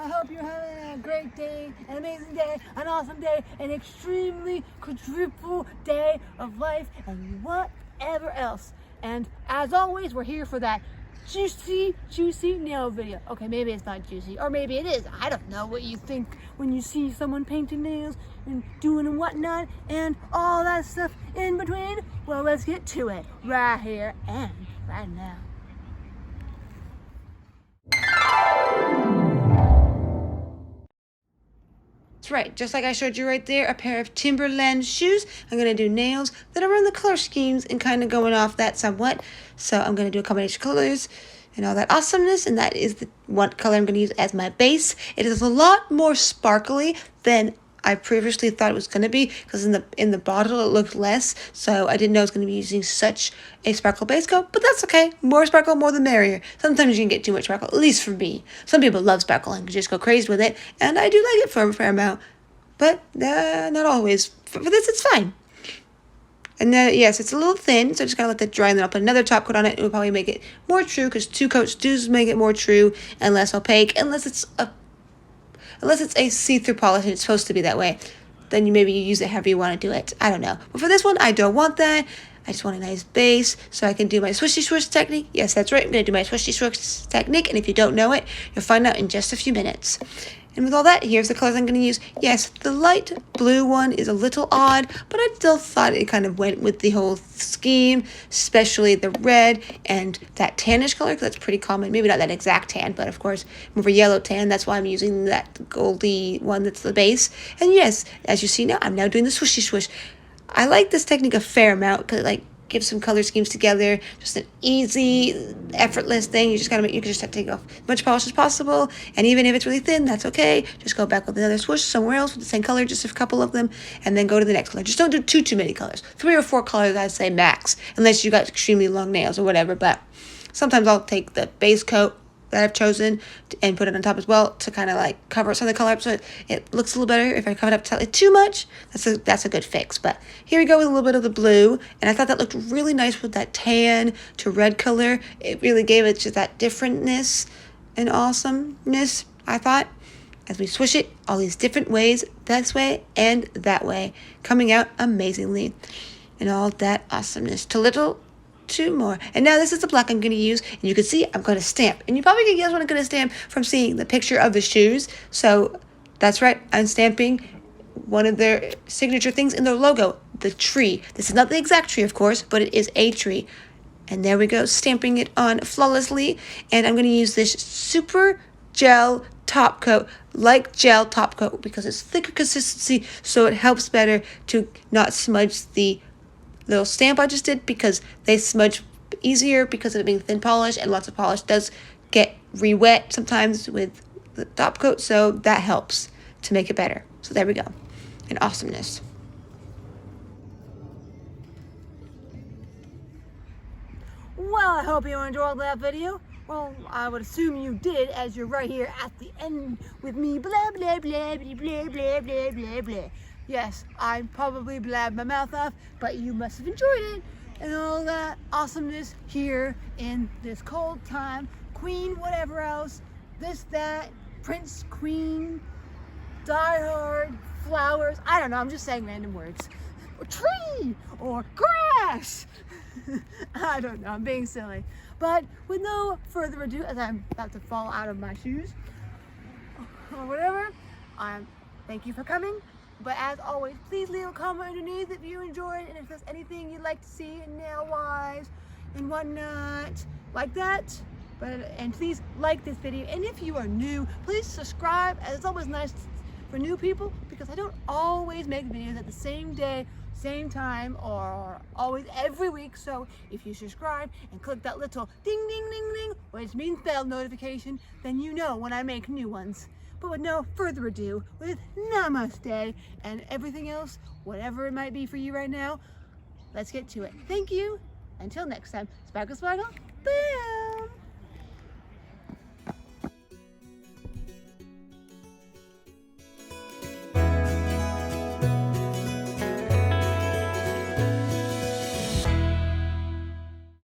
I hope you're having a great day, an amazing day, an awesome day, an extremely quadruple day of life, and whatever else. And as always, we're here for that juicy nail video. Okay, maybe it's not juicy, or maybe it is. I don't know what you think when you see someone painting nails and doing and whatnot and all that stuff in between. Well, let's get to it right here and right now. That's right, just like I showed you right there, a pair of Timberland shoes. I'm going to do nails that are on the color schemes and kind of going off that somewhat. So I'm going to do a combination of colors and all that awesomeness, and that is the one color I'm going to use as my base. It is a lot more sparkly than I previously thought it was going to be, because in the bottle it looked less, so I didn't know I was going to be using such a sparkle base coat, but that's okay. More sparkle, more the merrier. Sometimes you can get too much sparkle, at least for me. Some people love sparkle and just go crazy with it, and I do like it for a fair amount, but not always. For this, it's fine. And then, yes, it's a little thin, so I just gotta let that dry, and then I'll put another top coat on it. It will probably make it more true, because 2 coats do make it more true and less opaque, unless it's a see-through polish and it's supposed to be that way. Then you use it however you want to do it. I don't know. But for this one, I don't want that. I just want a nice base so I can do my swishy swish technique. Yes, that's right. I'm going to do my swishy swish technique. And if you don't know it, you'll find out in just a few minutes. And with all that, here's the colors I'm going to use. Yes, the light blue one is a little odd, but I still thought it kind of went with the whole scheme, especially the red and that tannish color, because that's pretty common. Maybe not that exact tan, but of course, more of a yellow tan. That's why I'm using that goldy one that's the base. And yes, as you see now, I'm now doing the swishy swish. I like this technique a fair amount, because it gives some color schemes together. Just an easy, effortless thing. You can just have to take off as much polish as possible, and even if it's really thin, that's okay. Just go back with another swoosh somewhere else with the same color, just a couple of them, and then go to the next color. Just don't do too many colors. 3 or 4 colors, I'd say max, unless you got extremely long nails or whatever. But sometimes I'll take the base coat that I've chosen and put it on top as well to kind of cover some of the color up, so it looks a little better. If I cover it up too much, that's a good fix. But here we go with a little bit of the blue, and I thought that looked really nice with that tan to red color. It really gave it just that differentness and awesomeness, I thought, as we swish it all these different ways, this way and that way, coming out amazingly, and all that awesomeness to little 2 more. And now this is the black I'm going to use, and you can see I'm going to stamp, and you probably can guess what I'm going to stamp from seeing the picture of the shoes. So that's right, I'm stamping one of their signature things in their logo, the tree. This is not the exact tree, of course, but it is a tree. And there we go, stamping it on flawlessly. And I'm going to use this super gel top coat, gel top coat, because it's thicker consistency, so it helps better to not smudge the little stamp I just did, because they smudge easier because of it being thin polish, and lots of polish does get re-wet sometimes with the top coat, so that helps to make it better. So there we go. And awesomeness. Well, I hope you enjoyed that video. Well, I would assume you did, as you're right here at the end with me, blah, blah, blah, blah, blah, blah, blah, blah, blah. Yes, I probably blabbed my mouth off, but you must have enjoyed it, and all that awesomeness here in this cold time. Queen, whatever else, this, that, Prince, Queen, Die Hard, flowers, I don't know, I'm just saying random words. Or tree, or grass. I don't know, I'm being silly. But with no further ado, as I'm about to fall out of my shoes, or whatever, thank you for coming. But as always, please leave a comment underneath if you enjoyed, and if there's anything you'd like to see nail-wise and whatnot, like that. And please like this video, and if you are new, please subscribe, as it's always nice for new people, because I don't always make videos at the same day, same time, or always every week. So if you subscribe and click that little ding ding ding ding, which means bell notification, then you know when I make new ones. But with no further ado, with namaste and everything else, whatever it might be for you right now, let's get to it. Thank you. Until next time, sparkle, sparkle, bye.